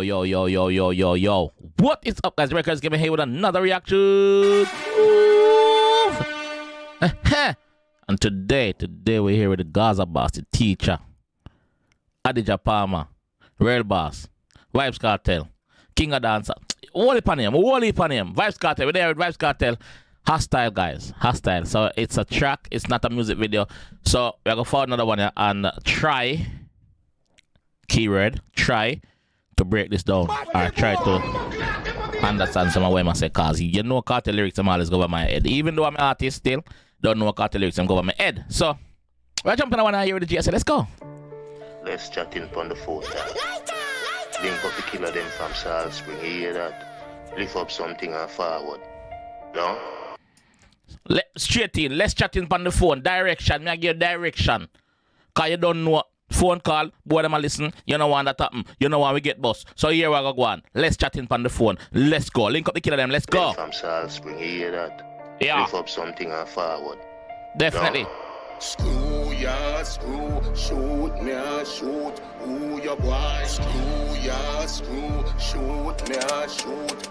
yo. What is up, guys? Records giving here with another reaction. Move. And today we're here with the Gaza boss, the teacher, Adidja Palmer, Real Boss, Vybz Kartel, King of Dancer. All upon him. Vybz Kartel. We're there with Vybz Kartel. Hostile, guys. Hostile. So it's a track. It's not a music video. So we're going to find another one here and try, keyword, try to break this down. Or try to understand some of what I say. Because you know Kartel lyrics, I'm always go over my head. Even though I'm an artist still, don't know Kartel lyrics, I'm go over my head. So we're jumping on one here with the G. I said, let's go. Let's chat in on the phone. Link up the killer them from Salt Spring. You hear that? Lift up something and forward. No? Straight in. Let's chat in on the phone. Direction. Me I give direction. Because you don't know. Phone call. Boy, them a listen. You know what that happen. You know when we get bust. So here we go on. Let's chat in on the phone. Let's go. Link up the killer them. Let's go. From Salt Spring. You hear that? Yeah. Lift up something and forward. Definitely. No? Screw ya, screw, shoot me a shoot. Who your boy? Screw ya, screw, shoot me a shoot.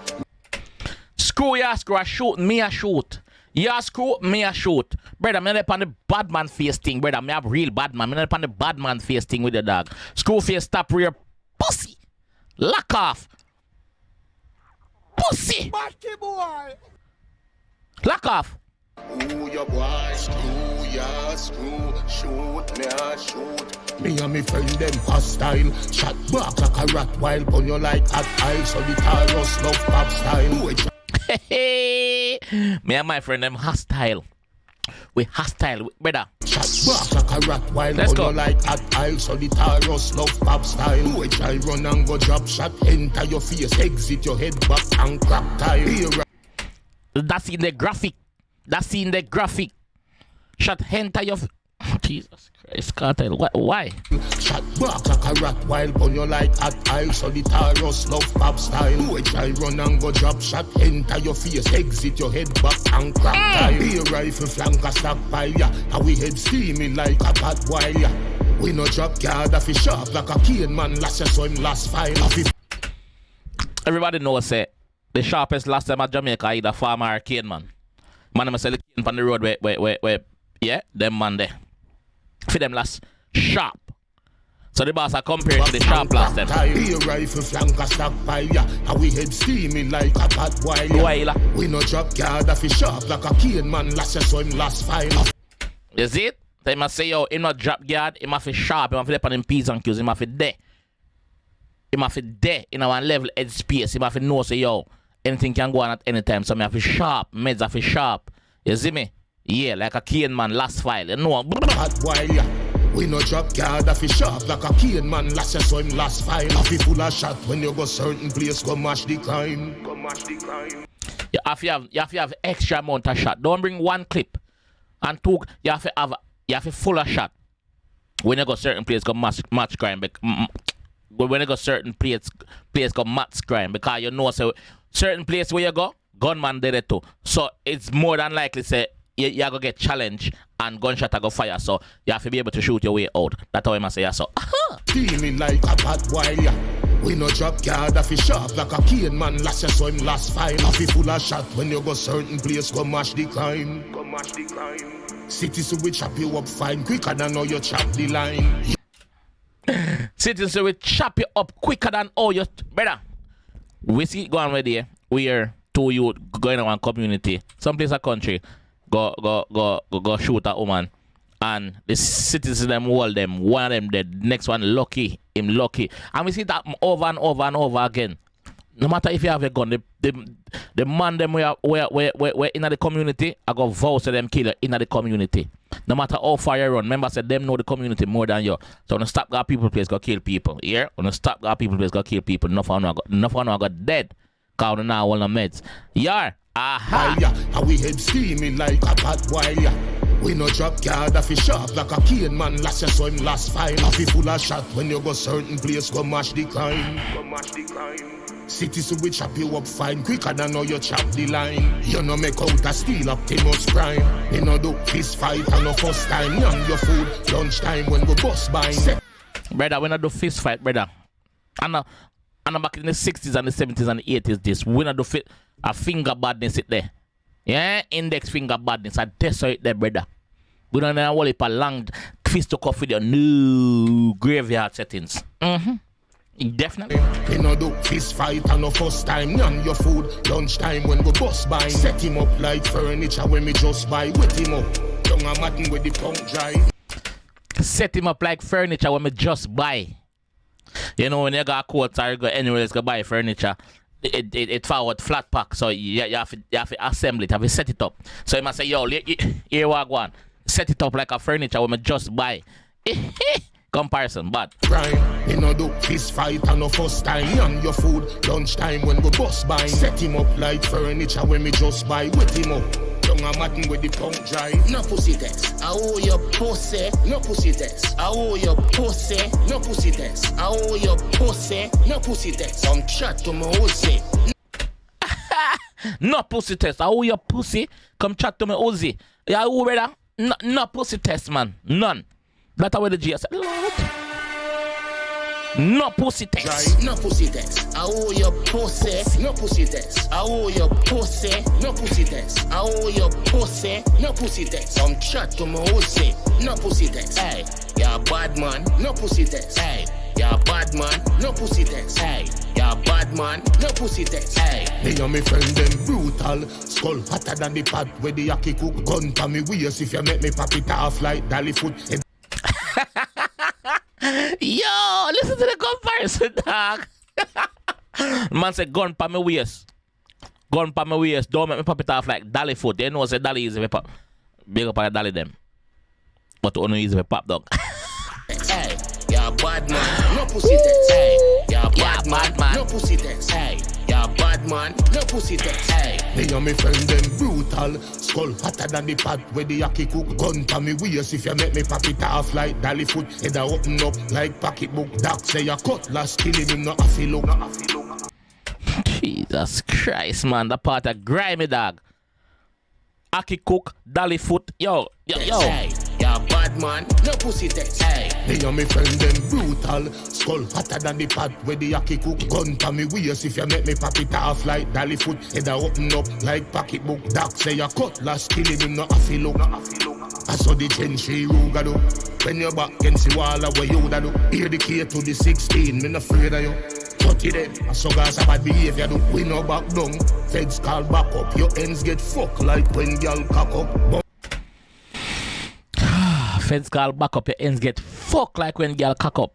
Screw ya, screw, a shoot, me a shoot. Ya screw, me a shoot. Brother, me not on the bad man face thing, brother. Me have real bad man. Me not on the bad man face thing with the dog. Screw face, stop rear, pussy. Lock off. Pussy. Boy. Lock off. Who your boy? Screw ya, screw, shoot me a shoot. Me and me friend them hostile. Chat back like a rat while pon you like hot eye. So the Taurus love pop style. Me and my friend them hostile. We hostile, brother. Chat back like a rat while Let's pon go. you like hot eye. So the Taurus love pop style. Which I run and go drop shot. Enter your face, exit your head back and crack tile. Here That's in the graphic. That's in the graphic. Shot enter your Jesus Christ, Kartel. Why? chat back like a rat while pon you like hot eye. So the Taurus love pop style. Which I run and go drop shot. Enter your face, exit your head back and crack tile. Here rifle flank a stockpile, yeah. And we head steaming like a bad wire, yeah. We no drop guard off his sharp like a cane man. Last year saw him last file off his. Everybody knows say the sharpest last time at Jamaica either farmer or cane man. Man, I'm sell the cane on the road where yeah, them man there. For them last sharp. So the boss are compared to the sharp last time. Here rifle flank a stockpile, yeah. And we head steaming like a bad wire, yeah. We no drop guard off his sharp like a cane man. Last year saw him last file off. You see it? They must say, yo, him not drop guard, him have to sharp, him have to dip on him P's and Q's, him have to there. Him have to there in our level edge space, him have to know, say, yo, anything can go on at any time, so me have to sharp, meds have to sharp. You see me? Yeah, like a cane man, last file, you know. Hot wire, yeah. We no drop guard off his sharp like a cane man. Last year saw him last file off his full of shot. When you go certain place, go mash the crime. Go mash the crime. You have to have extra amount of shot. Don't bring one clip and two. You have to full of shot. When you go certain place, go match crime. When you go certain place go match crime, because you know so certain place where you go, gunman did it too. So it's more than likely say you go get challenged and gunshot go fire. So you have to be able to shoot your way out. That's how I must say yeah. So steaming like a bad wire, yeah. We no drop guard off his sharp like a cane man. Last year saw him last file off his full of shot. When you go certain place, go mash the crime. Go mash the crime. Cities will chop you up fine quicker than how you chop the line. Cities will chop you up quicker than all your brother. We see it going with there. We are two youth going around community. Some place a country go shoot a woman. And the citizens them hold them. One of them dead. Next one lucky. Him lucky. And we see that over and over and over again. No matter if you have a gun, the man them where in the community, I go vow to them killer in the community. No matter how far you run, remember I said them know the community more than you. So when you stop got people place go kill people. Yeah? When you stop got people place go kill people, enough of them got dead. Cause now all the meds. Yeah. Aha. Yeah. And we head steaming like a bad wire, yeah. We no drop guard off his sharp like a cane man. Last year saw him last file off his full of shot. When you go certain place, go mash the crime. Go mash the crime. Cities will chop you up fine quicker than how you chop the line. You no make out a steal up till much crime. You no do fist fight and no first time. You on your food lunchtime when we bust by. Brother, we not do fist fight, brother. And And back in the 60s and the 70s and the 80s, this we not do fit a finger badness it there. Yeah, index finger badness. I desert there, brother. We don't know what if a long fist to cough with your new graveyard settings. Definitely. We no do fist fight and no first time. None your food. Lunchtime when we bust by. Set him up like furniture when me just buy. Wet him up. Young a matin with the punk dry. Set him up like furniture when me just buy. You know, when you got a court or you go anywhere else go buy furniture, it forward flat pack. So you have to assemble it, have to set it up. So you must say, yo, here we go. Set it up like a furniture when me just buy. Comparison, but Crime, we no do fist fight and no first time. None your food. Lunchtime when we bust by. Set him up like furniture when me just buy. Wet him up. Young a matin with the punk dry. No pussy test. I owe your pussy. No pussy test. I owe your pussy. No pussy test. I owe your pussy. No pussy test. Come chat to me Uzi. no pussy test. I owe your pussy. Come chat to me Uzi. Yeah, who brother? No pussy test, man. None. That's how the G said, Lord. No pussy test. No pussy test. I owe your pussy. No pussy test. I owe your pussy. No pussy test. I owe your pussy. No pussy test. Come chat to me Uzi. No pussy test. Hey, you're a bad man. No pussy test. Hey, you're a bad man. No pussy test. Hey, you're a bad man. No pussy test. Hey. Me and me friend them brutal. Skull hotter than the pot where the yaki cook. Gun to me waist if you make me pop it off like dolly foot. Yo, listen to the comparison, dog. Man said gun pa me waist. Gun pa me waist. Don't make me pop it off like dolly foot. They know say dolly easy to pop. Big up on dolly them. But only easy to pop, dog. Hey, you're a bad man. No pussy test. Hey, you're a bad man. No pussy test. Hey, you're a bad man. No pussy test. Hey. Me and me friend them brutal. Skull hotter than the pot where the yaki cook. Gun to me waist if you make me pop it off like dolly foot. Head a open up like pocketbook. Doc say you cut last killing him not a feel look. Jesus Christ, man. That part of grimy, dog. Aki cook, dolly foot. Yo. Hey, you're a bad man. No pussy test. Hey. Me and me friend them brutal. Skull hotter than the pot where the yaki cook. Gun to me waist if you make me pop it off like dolly foot. Head a open up like pocketbook. Doc say you cut last killing him not a feel look. I saw the gentry ruga do. When you back against the wall where you da do. Hear the key to the 16. Me not afraid of you. Cut it then. I saw guys bad behavior do. We no back down. Feds call back up. Your ends get fucked like when girl cock up. Feds call back up, your ends get fucked like when girl cock up.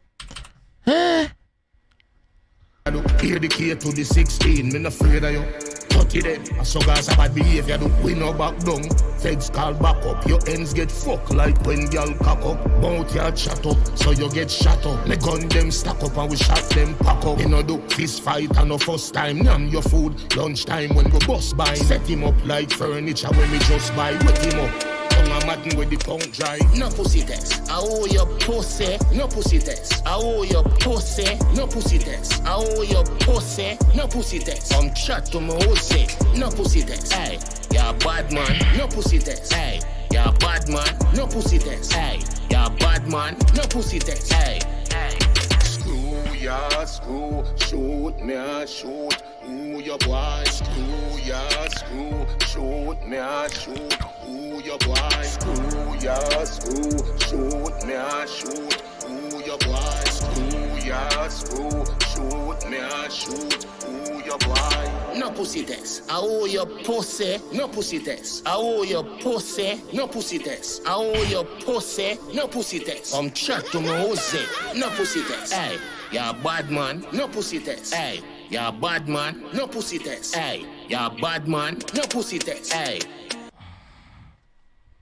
Hear the key to the 16, me not afraid of you. Cut it then. I saw guys bad behavior do. We no back down. Feds call back up. Your ends get fucked like when girl cock up. Mouth yard shut up, so you get shut up. Me gun them stack up and we shot them pack up. Me no do fist fight and no first time. None your food. Lunchtime when we bust by. Set him up like furniture when we just buy. Wet him up. I'm matting with the punk dry. No pussy test. I owe your pussy. No pussy test. I owe your pussy. No pussy test. I owe your pussy. No pussy test. Come chat to me Uzi. No pussy test. Hey, you're a bad man. No pussy test. Hey, you're a bad man. No pussy test. Hey, you're a bad man. No pussy test. Hey. Screw ya, screw. Shoot me a shoot. Who your boy? Screw ya, screw. Shoot me a shoot. Who your boy? Screw ya, screw. Shoot me a shoot. Who your boy? Screw ya, screw. Shoot me a shoot. Who your boy? No pussy test. I owe your pussy. No pussy test. I owe your pussy. No pussy test. I owe your pussy. No pussy test. Come chat to me Uzi. No pussy test. Hey, you're a bad man. No pussy test. Hey, you're a bad man. No pussy test. Hey, you're a bad man. No pussy test. Hey.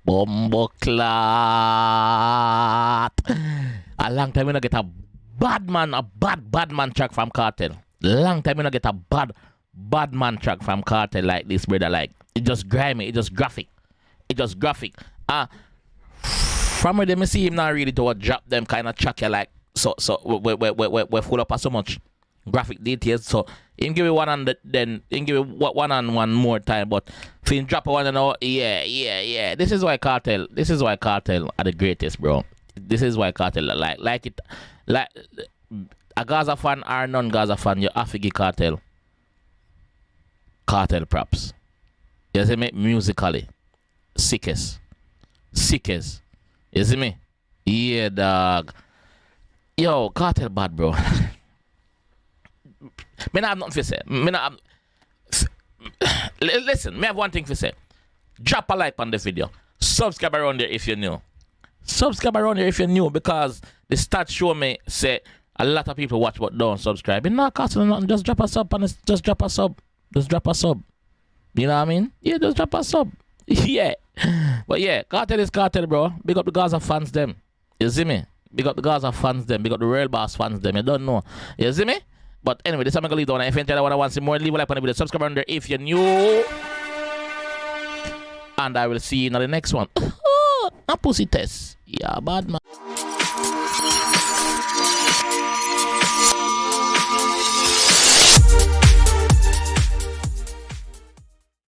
Bombo clat. A long time we not get a bad man track from Kartel. Long time we not get a bad man track from Kartel like this, brother. Like it just grimy, it just graphic. From where they see him now really to what drop them kind of track you like so we full up so much graphic details. So him give it one and then him give it one more time, but if he drop one and all, yeah. This is why Kartel are the greatest, bro. This is why Kartel like a Gaza fan or non-Gaza fan, you have to give Kartel props. You see me? Musically. Sickest. You see me? Yeah, dog. Yo, Kartel bad, bro. Me not have nothing to say. Listen, me have one thing to say. Drop a like on the video. Subscribe around there if you're new. Because the stats show me say a lot of people watch but don't subscribe. It not costing nothing. Just drop a sub and just drop a sub. You know what I mean? Yeah, just drop a sub. Yeah. But yeah, Kartel is Kartel, bro. Big up the Gaza fans them. You see me? Big up the Gaza fans them. Big up the Real Boss fans them. You don't know. You see me? But anyway, this time I'm going to leave down. If you enjoyed what I want to see more, leave a like on the video. Subscribe under if you're new. And I will see you in the next one. A pussy test. Yeah, bad man.